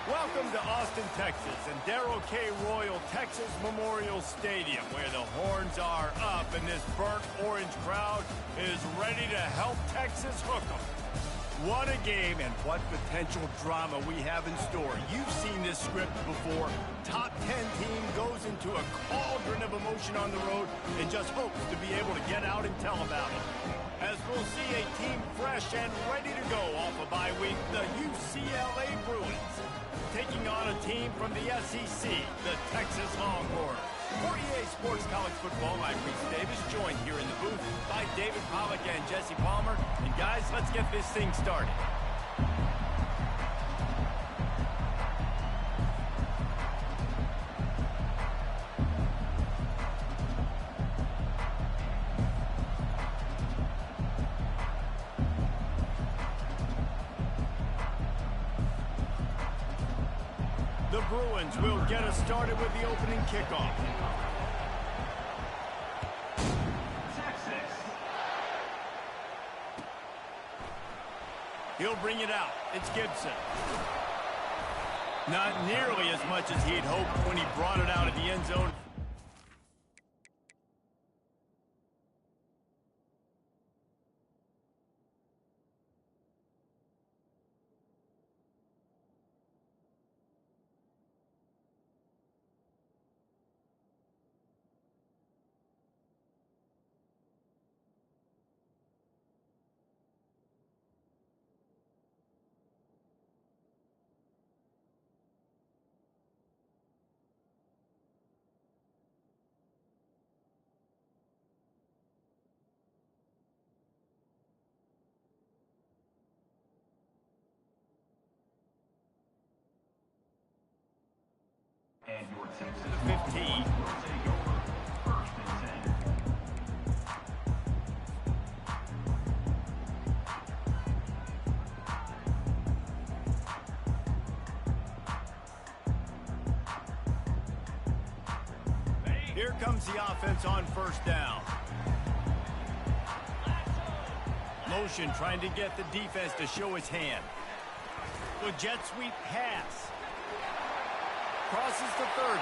Welcome to Austin, Texas, and Darrell K. Royal Texas Memorial Stadium, where the horns are up and this burnt orange crowd is ready to help Texas hook 'em. What a game and what potential drama we have in store. You've seen this script before. Top 10 team goes into a cauldron of emotion on the road and just hopes to be able to get out and tell about it. As we'll see a team fresh and ready to go off a bye week, the UCLA Bruins, taking on a team from the SEC, the Texas Longhorns. For EA Sports College Football, I'm Reese Davis, joined here in the booth by David Pollack and Jesse Palmer. And guys, let's get this thing started. The Bruins will get us started with the opening kickoff. He'll bring it out. It's Gibson. Not nearly as much as he'd hoped when he brought it out of the end zone. And your Texas 15. will take over first and 10. Here comes the offense on first down. Motion trying to get the defense to show his hand. With jet sweep pass. Crosses the 30.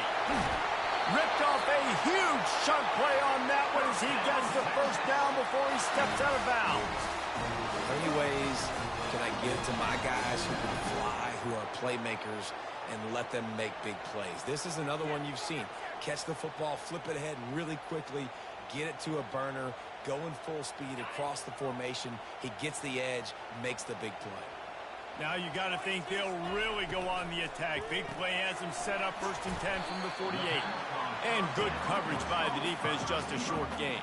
Ripped off a huge chunk play on that one as he gets the first down before he steps out of bounds. How many ways can I give to my guys who can fly, who are playmakers, and let them make big plays? This is another one you've seen. Catch the football, flip it ahead really quickly, get it to a burner, go in full speed across the formation. He gets the edge, makes the big play. Now you got to think they'll really go on the attack. Big play has them set up first and 10 from the 48. And good coverage by the defense, just a short game.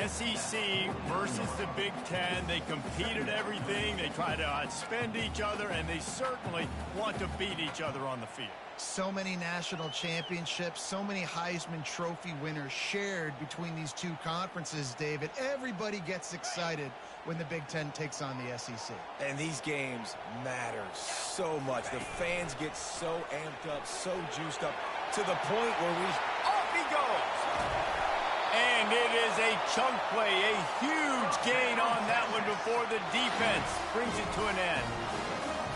SEC versus the Big Ten. They compete at everything. They try to outspend each other, and they certainly want to beat each other on the field. So many national championships, so many Heisman Trophy winners shared between these two conferences, David. Everybody gets excited when the Big Ten takes on the SEC. And these games matter so much. The fans get so amped up, so juiced up, to the point where off he goes! And it is a chunk play, a huge gain on that one before the defense brings it to an end.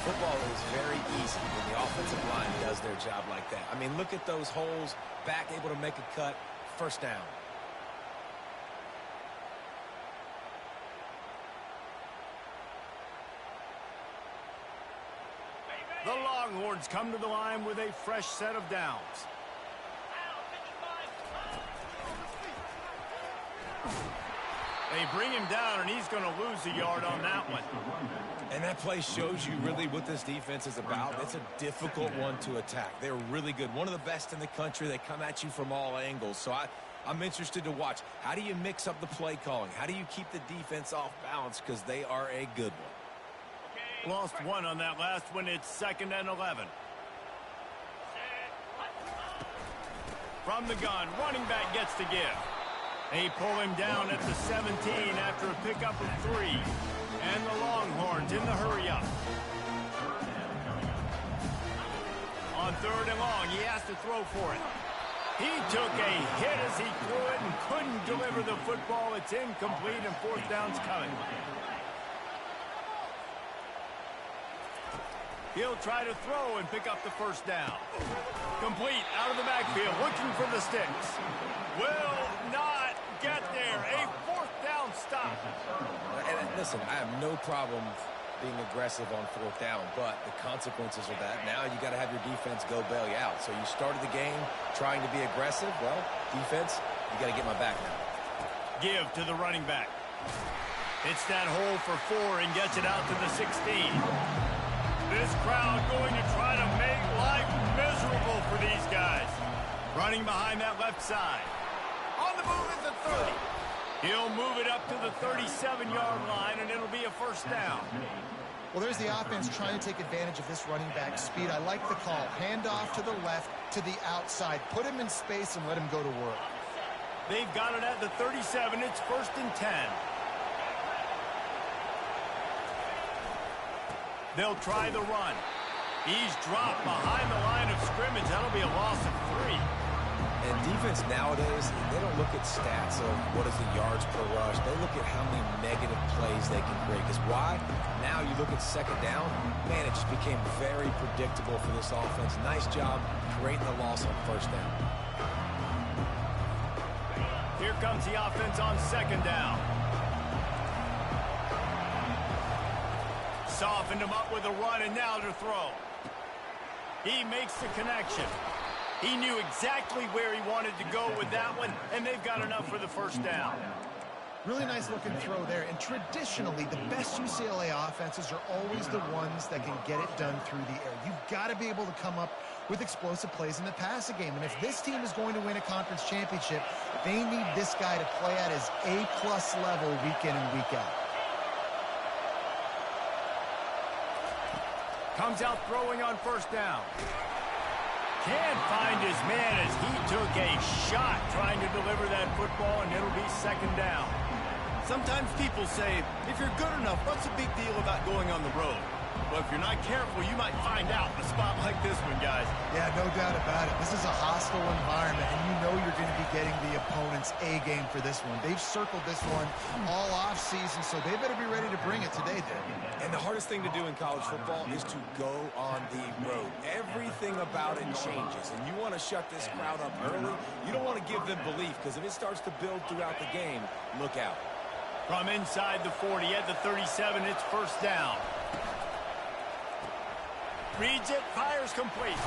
Football is very easy when the offensive line does their job like that. I mean, look at those holes, back able to make a cut, first down. The Longhorns come to the line with a fresh set of downs. They bring him down, and he's going to lose a yard on that one. And that play shows you really what this defense is about. It's a difficult one to attack. They're really good. One of the best in the country. They come at you from all angles. So I'm interested to watch. How do you mix up the play calling? How do you keep the defense off balance? Because they are a good one. Lost one on that last one. It's 2nd and 11. From the gun, running back gets to give. They pull him down at the 17 after a pickup of 3. And the Longhorns in the hurry-up. On 3rd and long, he has to throw for it. He took a hit as he threw it and couldn't deliver the football. It's incomplete, and 4th down's coming. He'll try to throw and pick up the first down. Complete out of the backfield, looking for the sticks. Will not get there. A fourth down stop. And listen, I have no problem being aggressive on fourth down, but the consequences of that, now you got to have your defense go bail you out. So you started the game trying to be aggressive. Well, defense, you got to get my back now. Give to the running back. Hits that hole for 4 and gets it out to the 16. This crowd going to try to make life miserable for these guys. Running behind that left side. On the move is the 30. He'll move it up to the 37-yard line, and it'll be a first down. Well, there's the offense trying to take advantage of this running back speed. I like the call. Hand off to the left, to the outside. Put him in space and let him go to work. They've got it at the 37. It's 1st and 10. They'll try the run. He's dropped behind the line of scrimmage. That'll be a loss of 3. And defense nowadays, they don't look at stats of what is the yards per rush. They look at how many negative plays they can create. Because why? Now you look at second down, man, it just became very predictable for this offense. Nice job creating the loss on first down. Here comes the offense on second down. Softened him up with a run, and now to throw. He makes the connection. He knew exactly where he wanted to go with that one, and they've got enough for the first down. Really nice looking throw there. And traditionally, the best UCLA offenses are always the ones that can get it done through the air. You've got to be able to come up with explosive plays in the passing game. And if this team is going to win a conference championship, they need this guy to play at his A-plus level week in and week out. Comes out throwing on first down. Can't find his man as he took a shot trying to deliver that football, and it'll be second down. Sometimes people say, if you're good enough, what's the big deal about going on the road? Well, if you're not careful, you might find out in a spot like this one, guys. Yeah, no doubt about it. This is a hostile environment, and you know you're going to be getting the opponent's A game for this one. They've circled this one all offseason, so they better be ready to bring it today, Dave. And the hardest thing to do in college football is to go on the road. Everything about it changes, and you want to shut this crowd up early. You don't want to give them belief, because if it starts to build throughout the game, look out. From inside the 40 at the 37, it's first down. Reads it, fires complete.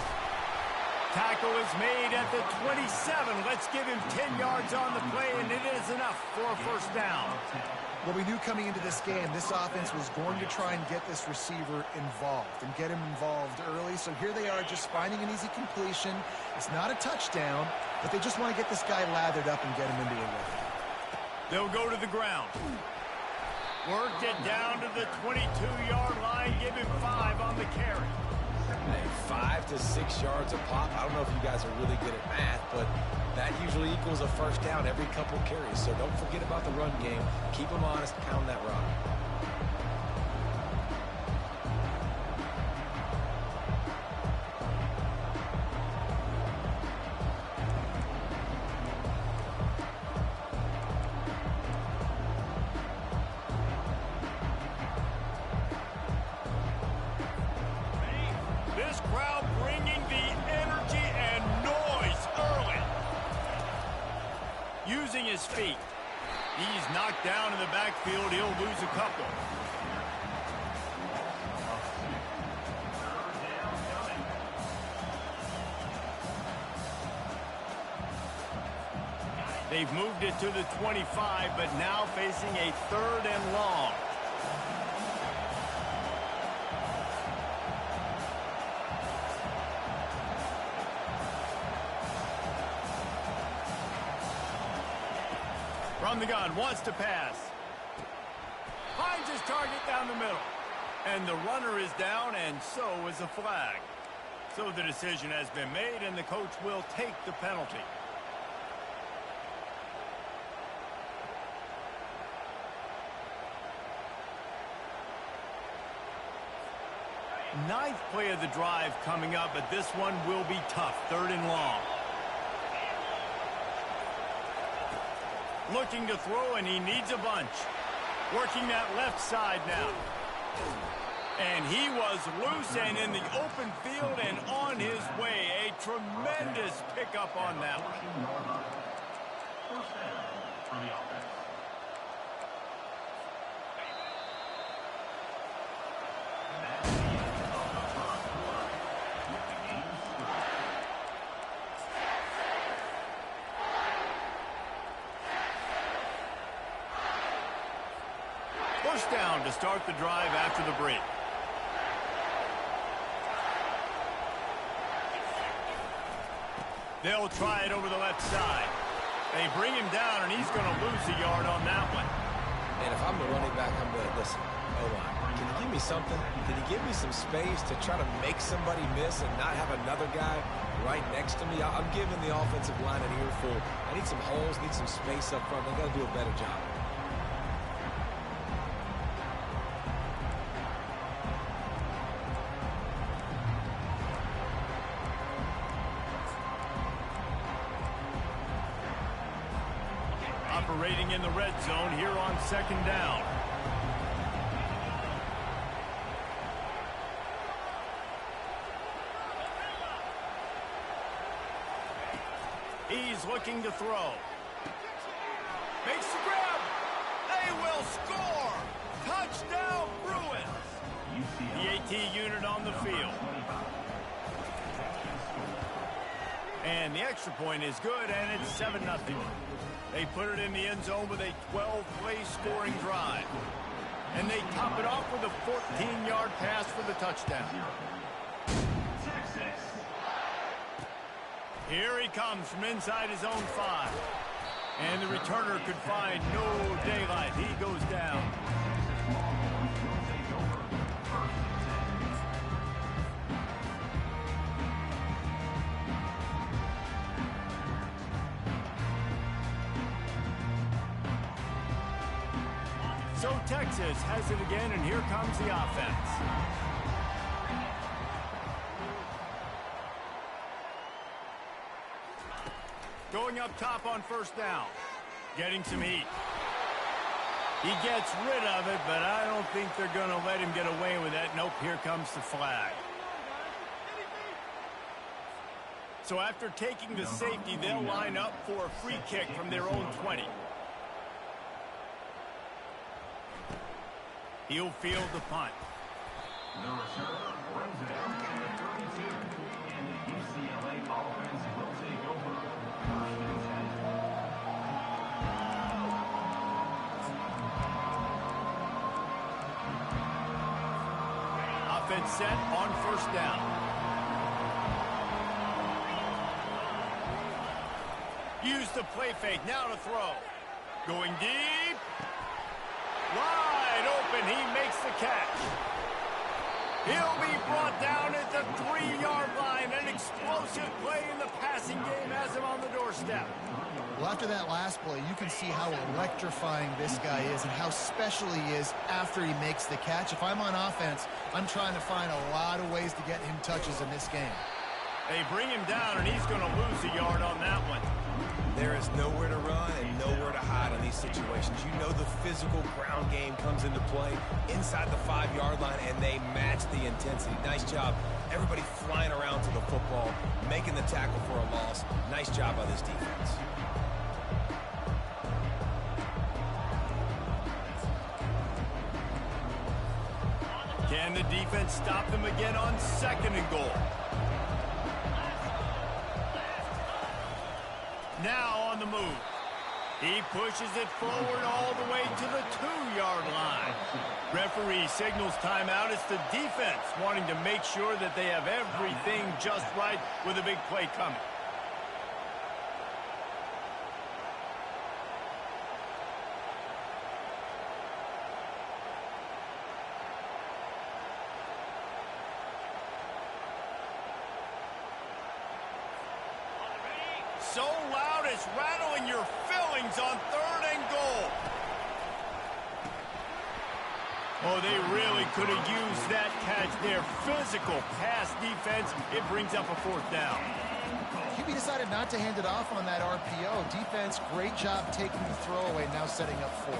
Tackle is made at the 27. Let's give him 10 yards on the play, and it is enough for a first down. Well, we knew coming into this game, this offense was going to try and get this receiver involved and get him involved early. So here they are just finding an easy completion. It's not a touchdown, but they just want to get this guy lathered up and get him into a rhythm. They'll go to the ground. Worked it down to the 22-yard line. Give him 5 on the carry. Hey, 5 to 6 yards a pop. I don't know if you guys are really good at math, but that usually equals a first down every couple carries. So don't forget about the run game. Keep them honest. Pound that rock. This crowd bringing the energy and noise early. Using his feet. He's knocked down in the backfield. He'll lose a couple. They've moved it to the 25, but now facing a 3rd and long. From the gun, wants to pass. Finds his target down the middle. And the runner is down, and so is a flag. So the decision has been made, and the coach will take the penalty. Ninth play of the drive coming up, but this one will be tough. 3rd and long. Looking to throw, and he needs a bunch. Working that left side now. And he was loose and in the open field and on his way. A tremendous pickup on that one. First down for the offense. First down to start the drive after the break. They'll try it over the left side. They bring him down, and he's going to lose a yard on that one. And if I'm the running back, I'm going to listen. O-line, can you give me something? Can you give me some space to try to make somebody miss and not have another guy right next to me? I'm giving the offensive line an earful. I need some holes, need some space up front. They got to do a better job. Operating in the red zone here on second down. He's looking to throw. Makes the grab. They will score. Touchdown, Bruins. The AT unit on the field. And the extra point is good, and it's 7-0. They put it in the end zone with a 12-play scoring drive. And they top it off with a 14-yard pass for the touchdown. Here he comes from inside his own 5. And the returner could find no daylight. He goes down. So Texas has it again, and here comes the offense. Going up top on first down. Getting some heat. He gets rid of it, but I don't think they're going to let him get away with that. Nope, here comes the flag. So after taking the safety, they'll line up for a free kick from their own 20. He'll field the punt. The returner brings it out to the 32. And the UCLA offense will take over. First and 10. Offense set on first down. Use the play fake. Now to throw. Going deep. Wide open, he makes the catch. He'll be brought down at the 3-yard line. An explosive play in the passing game has him on the doorstep. Well, after that last play, you can see how electrifying this guy is and how special he is after he makes the catch. If I'm on offense, I'm trying to find a lot of ways to get him touches in this game. They bring him down, and he's going to lose a yard on that one. There is nowhere to run and nowhere to hide in these situations. You know the physical ground game comes into play inside the 5-yard line, and they match the intensity. Nice job. Everybody flying around to the football, making the tackle for a loss. Nice job by this defense. Can the defense stop them again on second and goal? Now on the move. He pushes it forward all the way to the 2-yard line. Referee signals timeout. It's the defense wanting to make sure that they have everything just right with a big play coming. So loud it's rattling your fillings on third and goal. Oh, they really could have used that catch there. Physical pass defense. It brings up a fourth down. QB decided not to hand it off on that RPO. Defense, great job taking the throwaway, now setting up fourth.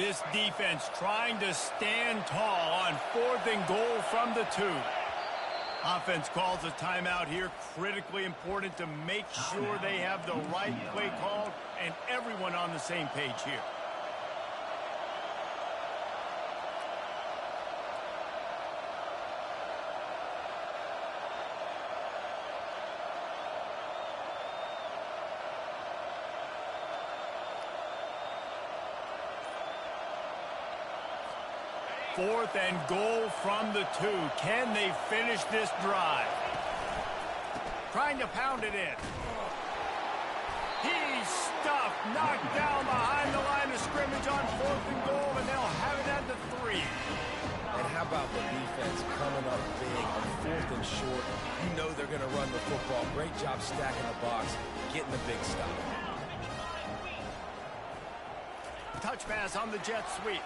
This defense trying to stand tall on 4th and goal from the 2. Offense calls a timeout here. Critically important to make sure they have the right play called and everyone on the same page here. Fourth and goal from the 2. Can they finish this drive? Trying to pound it in. He's stuffed, knocked down behind the line of scrimmage on 4th and goal, and they'll have it at the 3. And how about the defense coming up big on 4th and short? You know they're going to run the football. Great job stacking the box, getting the big stop. Touch pass on the jet sweep.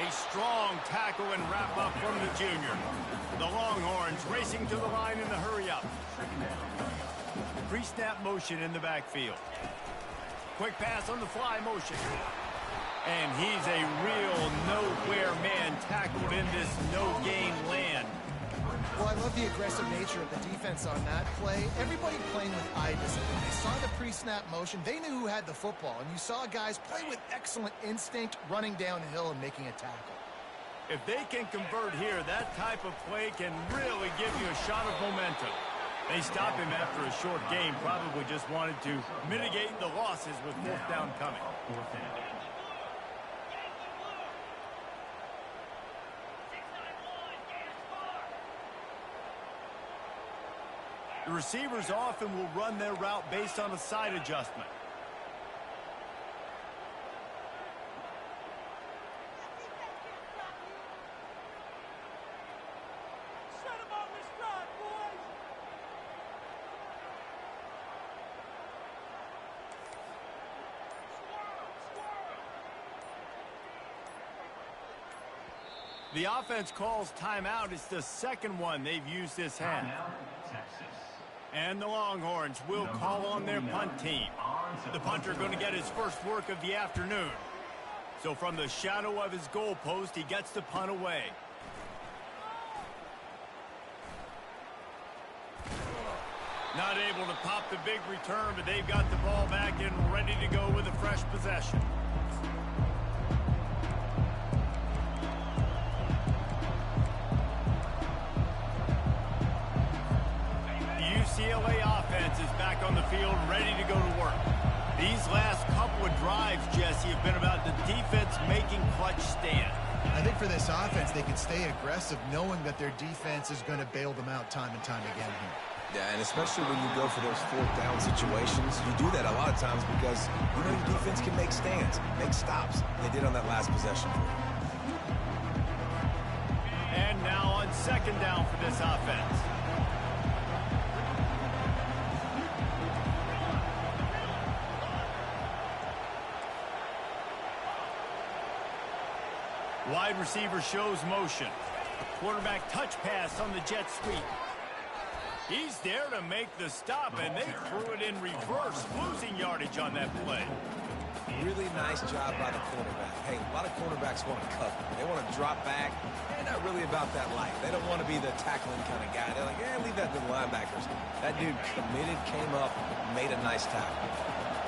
A strong tackle and wrap up from the junior. The Longhorns racing to the line in the hurry-up. Pre-snap motion in the backfield. Quick pass on the fly motion. And he's a real nowhere man tackled in this no-gain land. Well, I love the aggressive nature of the defense on that play. Everybody playing with eye discipline. They saw the pre-snap motion. They knew who had the football. And you saw guys play with excellent instinct, running downhill and making a tackle. If they can convert here, that type of play can really give you a shot of momentum. They stopped him after a short game. Probably just wanted to mitigate the losses with 4th down coming. The receivers often will run their route based on a side adjustment. The offense calls timeout. It's the second one they've used this half. And the Longhorns will call on their punt team. The punter going to get his first work of the afternoon. So from the shadow of his goal post, he gets the punt away. Not able to pop the big return, but they've got the ball back and ready to go with a fresh possession. UCLA offense is back on the field, ready to go to work. These last couple of drives, Jesse, have been about the defense making clutch stands. I think for this offense, they can stay aggressive knowing that their defense is going to bail them out time and time again here. Yeah, and especially when you go for those 4th down situations, you do that a lot of times because you know your defense can make stands, make stops. They did on that last possession. And now on 2nd down for this offense. Wide receiver shows motion. Quarterback touch pass on the jet sweep. He's there to make the stop, and they threw it in reverse, losing yardage on that play. Really nice job by the quarterback. Hey, a lot of quarterbacks want to cover. They want to drop back. They're not really about that life. They don't want to be the tackling kind of guy. They're like, leave that to the linebackers. That dude committed, came up, made a nice tackle.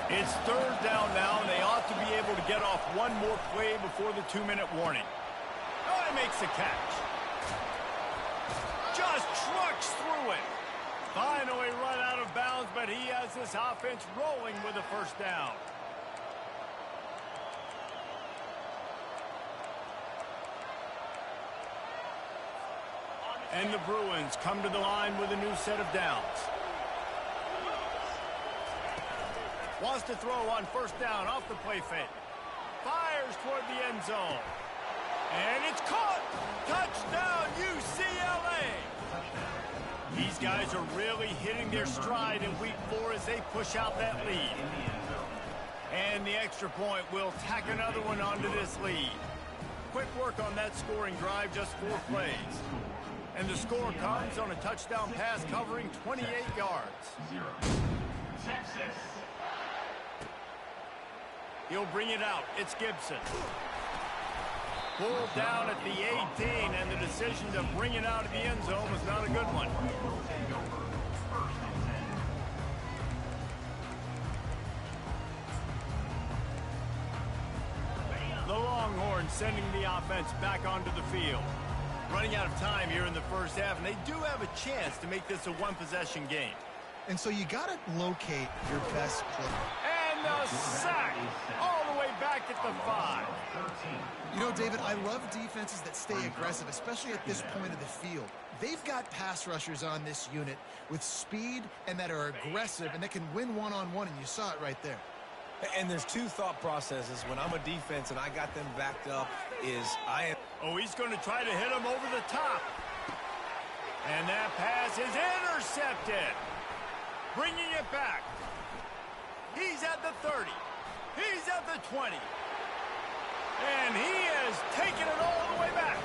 It's 3rd down now, and they ought to be able to get off one more play before the 2-minute warning. Oh, he makes the catch. Just trucks through it. Finally run out of bounds, but he has this offense rolling with a 1st down. And the Bruins come to the line with a new set of downs. Wants to throw on 1st down off the play fake. Fires toward the end zone. And it's caught. Touchdown, UCLA. These guys are really hitting their stride in week 4 as they push out that lead. And the extra point will tack another one onto this lead. Quick work on that scoring drive, just 4 plays. And the score comes on a touchdown pass covering 28 yards. Texas. He'll bring it out. It's Gibson. Pulled down at the 18, and the decision to bring it out of the end zone was not a good one. The Longhorns sending the offense back onto the field. Running out of time here in the first half, and they do have a chance to make this a one-possession game. And so you got to locate your best player. And the sack all the way back at the 5. You know, David, I love defenses that stay aggressive, especially at this point of the field. They've got pass rushers on this unit with speed and that are aggressive and that can win one-on-one, and you saw it right there. And there's two thought processes when I'm a defense and I got them backed up is Oh, he's going to try to hit him over the top. And that pass is intercepted. Bringing it back. He's at the 30. He's at the 20. And he has taken it all the way back.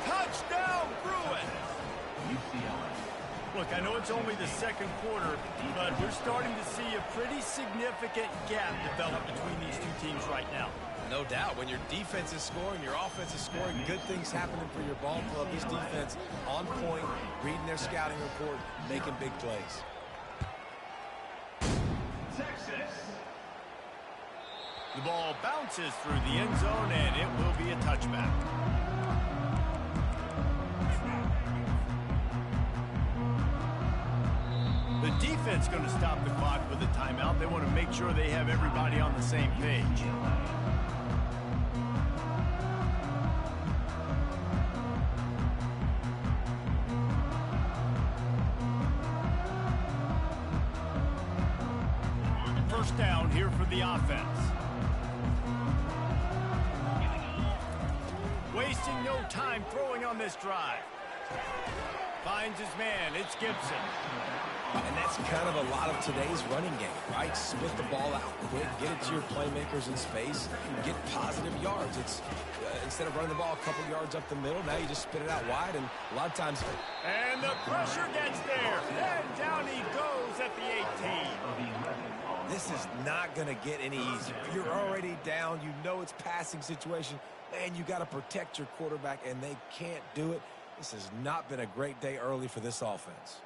Touchdown, Bruins. UCLA. Look, I know it's only the second quarter, but we're starting to see a pretty significant gap develop between these two teams right now. no doubt. When your defense is scoring, your offense is scoring, good things happening for your ball club. This defense on point, reading their scouting report, making big plays. Texas. The ball bounces through the end zone, and it will be a touchback. The defense going to stop the clock with a timeout. They want to make sure they have everybody on the same page. First down here for the offense. Wasting no time throwing on this drive. Finds his man. It's Gibson. And that's kind of a lot of today's running game, right? Split the ball out quick, get it to your playmakers in space, get positive yards. It's instead of running the ball a couple yards up the middle, now you just spit it out wide, and a lot of times. And the pressure gets there, and down he goes at the 18. This is not going to get any easier. You're already down. You know it's passing situation, and you got to protect your quarterback, and they can't do it. This has not been a great day early for this offense.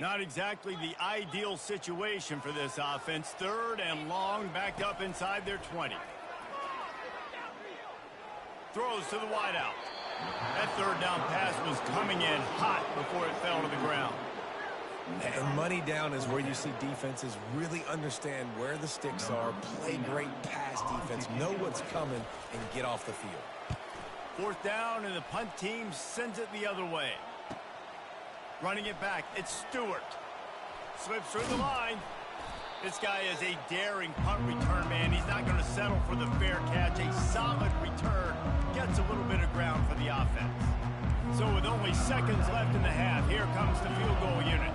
Not exactly the ideal situation for this offense. Third and long, backed up inside their 20. Throws to the wideout. That third down pass was coming in hot before it fell to the ground. And money down is where you see defenses really understand where the sticks are, play great pass defense, know what's coming, and get off the field. Fourth down, and the punt team sends it the other way. Running it back, it's Stewart. Slips through the line. This guy is a daring punt return man. He's not going to settle for the fair catch. A solid return gets a little bit of ground for the offense. So with only seconds left in the half, here comes the field goal unit.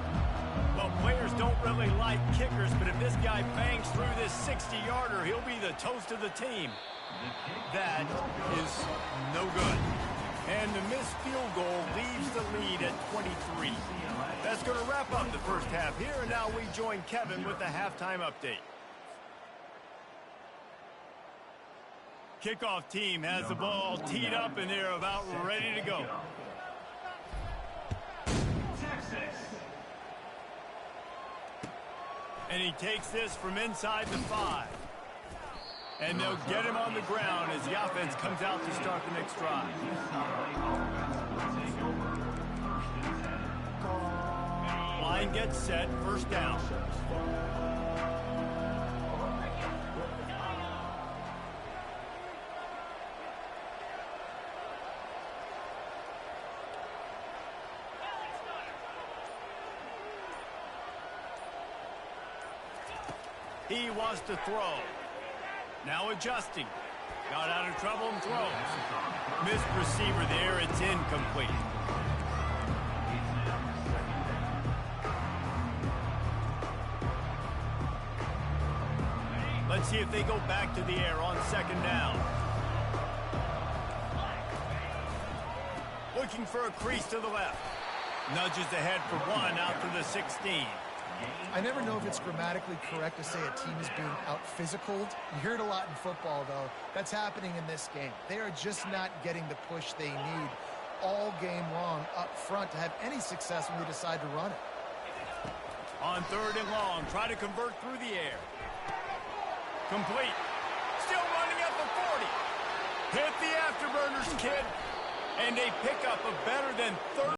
Well, players don't really like kickers, but if this guy bangs through this 60-yarder, he'll be the toast of the team. That is no good. And the missed field goal leaves the lead at 23. That's going to wrap up the first half here, and now we join Kevin with the halftime update. Kickoff team has the ball teed up, and they're about ready to go. Texas. And he takes this from inside the 5. And they'll get him on the ground as the offense comes out to start the next drive. Line gets set, first down. He wants to throw. Now adjusting. Got out of trouble and throws. Missed receiver there. It's incomplete. Let's see if they go back to the air on second down. Looking for a crease to the left. Nudges ahead for one out to the 16. I never know if it's grammatically correct to say a team is being out-physicaled. You hear it a lot in football, though. That's happening in this game. They are just not getting the push they need all game long up front to have any success when they decide to run it. On 3rd and long, try to convert through the air. Complete. Still running at the 40. Hit the afterburners, kid. And they pick up a better than 30.